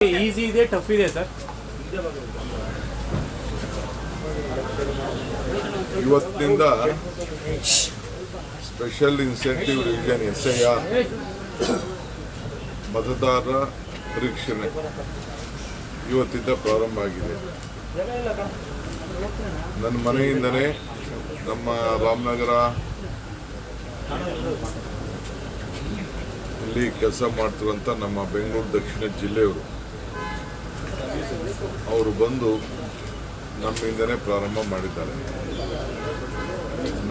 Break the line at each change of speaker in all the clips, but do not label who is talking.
Easy ಇದೆ, tough ಇದೆ sir.
ಇವತ್ತಿನಿಂದ ಸ್ಪೆಷಲ್ ಇನ್ಸೆಂಟಿವ್ ರಿವಿಷನ್ SIR ಮತದಾರರ ಪರೀಕ್ಷಣೆ ಇವತ್ತಿಂದ ಪ್ರಾರಂಭ ಆಗಿದೆ. ನನ್ನ ಮನೆಯಿಂದನೇ ನಮ್ಮ ರಾಮನಗರ ಇಲ್ಲಿ ಕೆಲಸ ಮಾಡ್ತಿರುವಂಥ ನಮ್ಮ ಬೆಂಗಳೂರು ದಕ್ಷಿಣ ಜಿಲ್ಲೆಯವರು ಅವರು ಬಂದು ನಮ್ಮಿಂದನೇ ಪ್ರಾರಂಭ ಮಾಡಿದ್ದಾರೆ.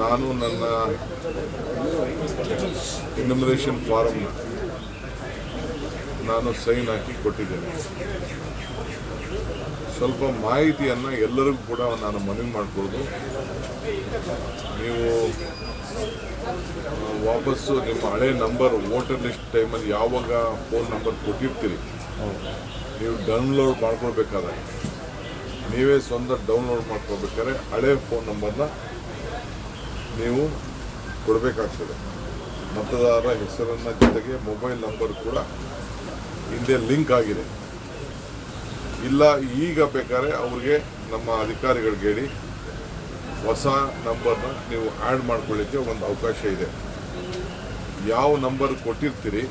ನಾನು ನನ್ನ ಇನ್ಯುಮರೇಷನ್ ಫಾರಮ್ನ ನಾನು ಸೈನ್ ಹಾಕಿ ಕೊಟ್ಟಿದ್ದೇನೆ. ಸ್ವಲ್ಪ ಮಾಹಿತಿಯನ್ನು ಎಲ್ಲರಿಗೂ ಕೂಡ ನಾನು ಮನವಿ ಮಾಡಿಕೊಳ್ಳೋದು, ನೀವು ವಾಪಸ್ಸು ನಿಮ್ಮ ಹಳೆ ನಂಬರ್ ವೋಟರ್ ಲಿಸ್ಟ್ ಟೈಮಲ್ಲಿ ಯಾವಾಗ ಫೋನ್ ನಂಬರ್ ಕೊಟ್ಟಿರ್ತೀರಿ ನೀವು ಡೌನ್ಲೋಡ್ ಮಾಡ್ಕೊಳ್ಬೇಕಾದ್ರೆ ನೀವೇ ಸ್ವಂತ ಡೌನ್ಲೋಡ್ ಮಾಡ್ಕೊಳ್ಬೇಕಾದ್ರೆ ಹಳೆ ಫೋನ್ ನಂಬರ್ನ ನೀವು ಕೊಡಬೇಕಾಗ್ತದೆ. ಮತದಾರರ ಹೆಸರನ್ನ ಜೊತೆಗೆ ಮೊಬೈಲ್ ನಂಬರ್ ಕೂಡ ಹಿಂದೆ ಲಿಂಕ್ ಆಗಿದೆ. ಇಲ್ಲ ಈಗ ಬೇಕಾದ್ರೆ ಅವ್ರಿಗೆ ನಮ್ಮ ಅಧಿಕಾರಿಗಳಿಗೆ ಹೇಳಿ ಹೊಸ ನಂಬರ್ನ ನೀವು ಆ್ಯಡ್ ಮಾಡ್ಕೊಳ್ಳಿಕ್ಕೆ ಒಂದು ಅವಕಾಶ ಇದೆ. ಯಾವ ನಂಬರ್ ಕೊಟ್ಟಿರ್ತೀರಿ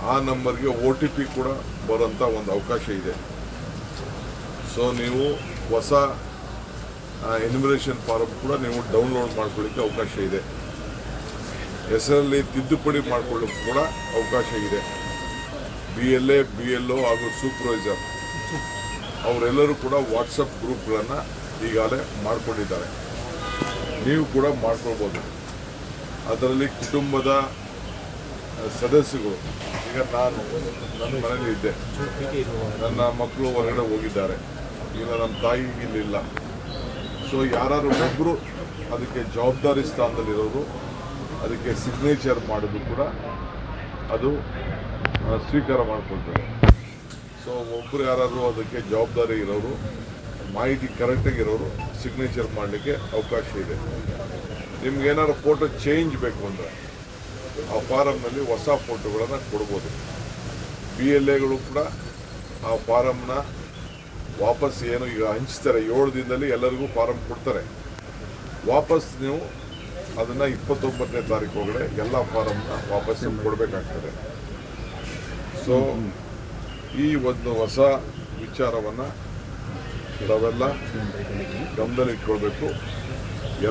ಆ ನಂಬರ್ಗೆ OTP ಕೂಡ ಬರೋಂಥ ಒಂದು ಅವಕಾಶ ಇದೆ. ಸೊ ನೀವು ಹೊಸ ಎನ್ಯುಮರೇಷನ್ ಫಾರಮ್ ಕೂಡ ನೀವು ಡೌನ್ಲೋಡ್ ಮಾಡ್ಕೊಳ್ಳಿಕ್ಕೆ ಅವಕಾಶ ಇದೆ. ಹೆಸರಲ್ಲಿ ತಿದ್ದುಪಡಿ ಮಾಡ್ಕೊಳ್ಳಿಕ್ಕೆ ಕೂಡ ಅವಕಾಶ ಇದೆ. BLA BLO ಹಾಗೂ ಸೂಪರ್ವೈಸರ್ ಅವರೆಲ್ಲರೂ ಕೂಡ ವಾಟ್ಸಪ್ ಗ್ರೂಪ್ಗಳನ್ನು ಈಗಾಗಲೇ ಮಾಡ್ಕೊಂಡಿದ್ದಾರೆ. ನೀವು ಕೂಡ ಮಾಡ್ಕೊಳ್ಬೋದು. ಅದರಲ್ಲಿ ಕುಟುಂಬದ ಸದಸ್ಯಗಳು, ಈಗ ನಾನು ನನ್ನ ಮನೇಲಿ ಇದ್ದೆ, ನನ್ನ ಮಕ್ಕಳು ಹೊರಗಡೆ ಹೋಗಿದ್ದಾರೆ, ಈಗ ನಮ್ಮ ತಾಯಿ ಇಲ್ಲಿಲ್ಲ. ಸೊ ಯಾರು ಒಬ್ಬರು ಅದಕ್ಕೆ ಜವಾಬ್ದಾರಿ ಸ್ಥಾನದಲ್ಲಿರೋರು ಅದಕ್ಕೆ ಸಿಗ್ನೇಚರ್ ಮಾಡೋದು ಕೂಡ ಅದು ಸ್ವೀಕಾರ ಮಾಡ್ಕೊಳ್ತಾರೆ. ಸೊ ಒಬ್ಬರು ಯಾರು ಅದಕ್ಕೆ ಜವಾಬ್ದಾರಿ ಇರೋರು, ಮಾಹಿತಿ ಕರೆಕ್ಟಾಗಿರೋರು ಸಿಗ್ನೇಚರ್ ಮಾಡಲಿಕ್ಕೆ ಅವಕಾಶ ಇದೆ. ನಿಮ್ಗೇನಾದ್ರು ಫೋಟೋ ಚೇಂಜ್ ಬೇಕು ಅಂದರೆ ಆ ಫಾರಮ್ನಲ್ಲಿ ಹೊಸ ಫೋಟೋಗಳನ್ನು ಕೊಡ್ಬೋದು. BLAಗಳು ಕೂಡ ಆ ಫಾರಮ್ನ ವಾಪಸ್ ಏನು ಈಗ ಹಂಚ್ತಾರೆ, 7 ದಿನದಲ್ಲಿ ಎಲ್ಲರಿಗೂ ಫಾರಮ್ ಕೊಡ್ತಾರೆ. ವಾಪಸ್ ನೀವು ಅದನ್ನು 29ನೇ ತಾರೀಕು ಒಳಗಡೆ ಎಲ್ಲ ಫಾರಮ್ನ ವಾಪಸ್ ಕೊಡಬೇಕಾಗ್ತದೆ. ಸೊ ಈ ಒಂದು ಹೊಸ ವಿಚಾರವನ್ನು ನಾವೆಲ್ಲ ಗಮನದಲ್ಲಿಟ್ಕೊಳ್ಬೇಕು.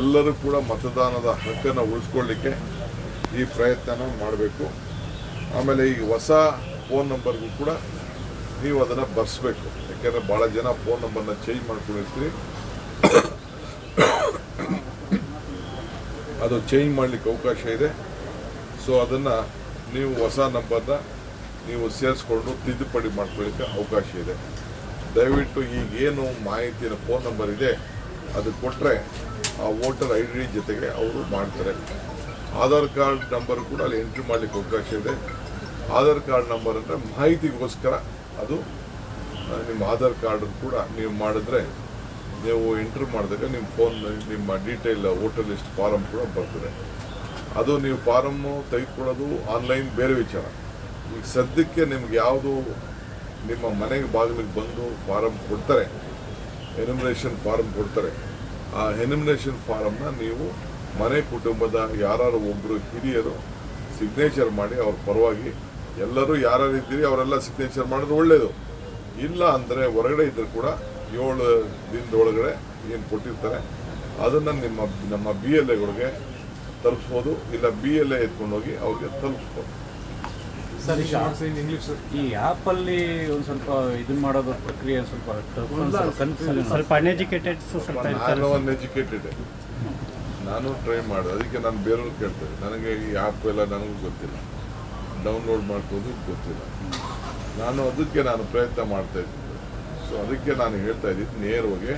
ಎಲ್ಲರೂ ಕೂಡ ಮತದಾನದ ಹಕ್ಕನ್ನು ಉಳಿಸ್ಕೊಳ್ಳಿಕ್ಕೆ ಈ ಪ್ರಯತ್ನ ಮಾಡಬೇಕು. ಆಮೇಲೆ ಈ ಹೊಸ ಫೋನ್ ನಂಬರ್ಗೂ ಕೂಡ ನೀವು ಅದನ್ನು ಬರೆಸ್ಬೇಕು. ಯಾಕೆಂದರೆ ಭಾಳ ಜನ ಫೋನ್ ನಂಬರ್ನ ಚೇಂಜ್ ಮಾಡ್ಕೊಂಡಿರ್ತೀರಿ, ಅದು ಚೇಂಜ್ ಮಾಡಲಿಕ್ಕೆ ಅವಕಾಶ ಇದೆ. ಸೊ ಅದನ್ನು ನೀವು ಹೊಸ ನಂಬರ್ನ ನೀವು ಸೇರಿಸ್ಕೊಂಡು ತಿದ್ದುಪಡಿ ಮಾಡ್ಕೊಳ್ಳಿಕ್ಕೆ ಅವಕಾಶ ಇದೆ. ದಯವಿಟ್ಟು ಈಗೇನು ಮಾಹಿತಿನ ಫೋನ್ ನಂಬರ್ ಇದೆ ಅದು ಕೊಟ್ಟರೆ ಆ ವೋಟರ್ ID ಜೊತೆಗೆ ಅವರು ಮಾಡ್ತಾರೆ. ಆಧಾರ್ ಕಾರ್ಡ್ ನಂಬರ್ ಕೂಡ ಅಲ್ಲಿ ಎಂಟ್ರಿ ಮಾಡಲಿಕ್ಕೆ ಅವಕಾಶ ಇದೆ. ಆಧಾರ್ ಕಾರ್ಡ್ ನಂಬರ್ ಅಂದರೆ ಮಾಹಿತಿಗೋಸ್ಕರ ಅದು ನಿಮ್ಮ ಆಧಾರ್ ಕಾರ್ಡ್ ಕೂಡ ನೀವು ಮಾಡಿದ್ರೆ ನೀವು ಎಂಟ್ರಿ ಮಾಡಿದಾಗ ನಿಮ್ಮ ಫೋನ್ ನಿಮ್ಮ ಡೀಟೇಲ್ ವೋಟರ್ ಲಿಸ್ಟ್ ಫಾರಮ್ ಕೂಡ ಬರ್ತದೆ. ಅದು ನೀವು ಫಾರಮ್ಮು ತೆಗೆದುಕೊಳ್ಳೋದು ಆನ್ಲೈನ್ ಬೇರೆ ವಿಚಾರ. ಈಗ ಸದ್ಯಕ್ಕೆ ನಿಮ್ಗೆ ಯಾವುದು ನಿಮ್ಮ ಮನೆಗೆ ಬಾಗಿಲಿಗೆ ಬಂದು ಫಾರಮ್ ಕೊಡ್ತಾರೆ, ಎನ್ಯುಮರೇಷನ್ ಫಾರಮ್ ಕೊಡ್ತಾರೆ, ಆ ಎನ್ಯುಮರೇಷನ್ ಫಾರಮ್ನ ನೀವು ಮನೆ ಕುಟುಂಬದ ಯಾರು ಒಬ್ಬರು ಹಿರಿಯರು ಸಿಗ್ನೇಚರ್ ಮಾಡಿ ಅವ್ರ ಪರವಾಗಿ ಎಲ್ಲರೂ ಯಾರು ಇದ್ದೀರಿ ಅವರೆಲ್ಲ ಸಿಗ್ನೇಚರ್ ಮಾಡೋದು ಒಳ್ಳೆಯದು. ಇಲ್ಲ ಅಂದರೆ ಹೊರಗಡೆ ಇದ್ದರೂ ಕೂಡ 7 ದಿನದೊಳಗಡೆ ಏನು ಕೊಟ್ಟಿರ್ತಾರೆ ಅದನ್ನು ನಮ್ಮ BLAಗಳಿಗೆ ತಲುಪಿಸ್ಬೋದು. ಇಲ್ಲ BLA ಎತ್ಕೊಂಡೋಗಿ ಅವ್ರಿಗೆ ತಲುಪಿಸ್ಬೋದು.
ಸರ್, ಈ ಆ್ಯಪಲ್ಲಿ ಒಂದು ಸ್ವಲ್ಪ ಇದನ್ನು ಮಾಡೋದು ಪ್ರಕ್ರಿಯೆ ಸ್ವಲ್ಪ ಕನ್ಫ್ಯೂಷನ್, ಸ್ವಲ್ಪ ಅನ್ಎಜುಕೇಟೆಡ್.
ನಾನು ಅನ್ಎಜುಕೇಟೆಡ್, ನಾನು ಟ್ರೈ ಮಾಡಿದೆ. ಅದಕ್ಕೆ ನಾನು ಬೇರೆಯವ್ರು ಕೇಳ್ತೇನೆ. ನನಗೆ ಈ ಆ್ಯಪ್ ಎಲ್ಲ ನನಗೂ ಗೊತ್ತಿಲ್ಲ, ಡೌನ್ಲೋಡ್ ಮಾಡ್ಬೋದು ಗೊತ್ತಿಲ್ಲ. ಅದಕ್ಕೆ ನಾನು ಪ್ರಯತ್ನ ಮಾಡ್ತಾಯಿದ್ದೆ. ಸೊ ಅದಕ್ಕೆ ನಾನು ಹೇಳ್ತಾ ಇದ್ದಿದ್ದು ನೇರವಾಗಿ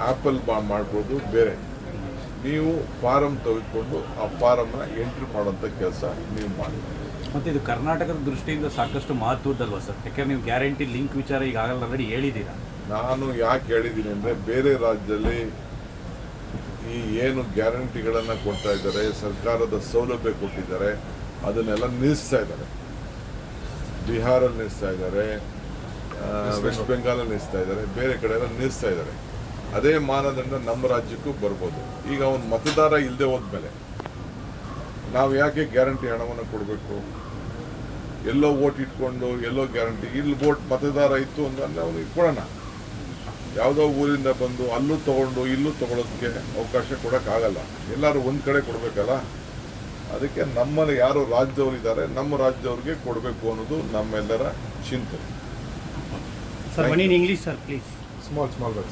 ಆ್ಯಪಲ್ಲಿ ಮಾಡ್ಬೋದು. ಬೇರೆ ನೀವು ಫಾರಮ್ ತೆಗೆದುಕೊಂಡು ಆ ಫಾರಮ್ನ ಎಂಟ್ರಿ ಮಾಡೋಂಥ ಕೆಲಸ ನೀವು ಮಾಡಿ.
ಮತ್ತು ಇದು ಕರ್ನಾಟಕದ ದೃಷ್ಟಿಯಿಂದ ಸಾಕಷ್ಟು ಮಹತ್ವದ್ದಲ್ವ ಸರ್? ಯಾಕೆಂದ್ರೆ ನೀವು ಗ್ಯಾರಂಟಿ ಲಿಂಕ್ ವಿಚಾರ ಈಗಾಗಲೇ ಆಲ್ರೆಡಿ ಹೇಳಿದ್ದೀರಾ.
ನಾನು ಯಾಕೆ ಹೇಳಿದ್ದೀನಿ ಅಂದರೆ ಬೇರೆ ರಾಜ್ಯದಲ್ಲಿ ಈ ಏನು ಗ್ಯಾರಂಟಿಗಳನ್ನು ಕೊಡ್ತಾ ಇದ್ದಾರೆ, ಸರ್ಕಾರದ ಸೌಲಭ್ಯ ಕೊಟ್ಟಿದ್ದಾರೆ, ಅದನ್ನೆಲ್ಲ ನಿಲ್ಲಿಸ್ತಾ ಇದ್ದಾರೆ. ಬಿಹಾರಲ್ಲಿ ನಿಲ್ಲಿಸ್ತಾ ಇದ್ದಾರೆ, ವೆಸ್ಟ್ ಬೆಂಗಾಲಲ್ಲಿ ನಿಲ್ಲಿಸ್ತಾ ಇದ್ದಾರೆ, ಬೇರೆ ಕಡೆ ಎಲ್ಲ ನಿಲ್ಲಿಸ್ತಾ ಇದ್ದಾರೆ. ಅದೇ ಮಾನದಂಡ ನಮ್ಮ ರಾಜ್ಯಕ್ಕೂ ಬರ್ಬೋದು. ಈಗ ಅವನು ಮತದಾರ ಇಲ್ಲದೆ ಹೋದ್ಮೇಲೆ ನಾವು ಯಾಕೆ ಗ್ಯಾರಂಟಿ ಹಣವನ್ನು ಕೊಡಬೇಕು? ಎಲ್ಲೋ ಓಟ್ ಇಟ್ಕೊಂಡು ಎಲ್ಲೋ ಗ್ಯಾರಂಟಿ, ಇಲ್ಲಿ ಓಟ್ ಮತದಾರ ಇತ್ತು ಅಂತಂದರೆ ಅವನಿಗೆ ಕೊಡೋಣ. ಯಾವುದೋ ಊರಿಂದ ಬಂದು ಅಲ್ಲೂ ತೊಗೊಂಡು ಇಲ್ಲೂ ತೊಗೊಳೋದಕ್ಕೆ ಅವಕಾಶ ಕೊಡೋಕ್ಕಾಗಲ್ಲ. ಎಲ್ಲರೂ ಒಂದು ಕಡೆ ಕೊಡಬೇಕಲ್ಲ. ಅದಕ್ಕೆ ನಮ್ಮಲ್ಲಿ ಯಾರು ರಾಜ್ಯದವರು ಇದ್ದಾರೆ, ನಮ್ಮ ರಾಜ್ಯದವ್ರಿಗೆ ಕೊಡಬೇಕು ಅನ್ನೋದು ನಮ್ಮೆಲ್ಲರ ಚಿಂತನೆ.
Sir, one in English, sir, please.
Small words.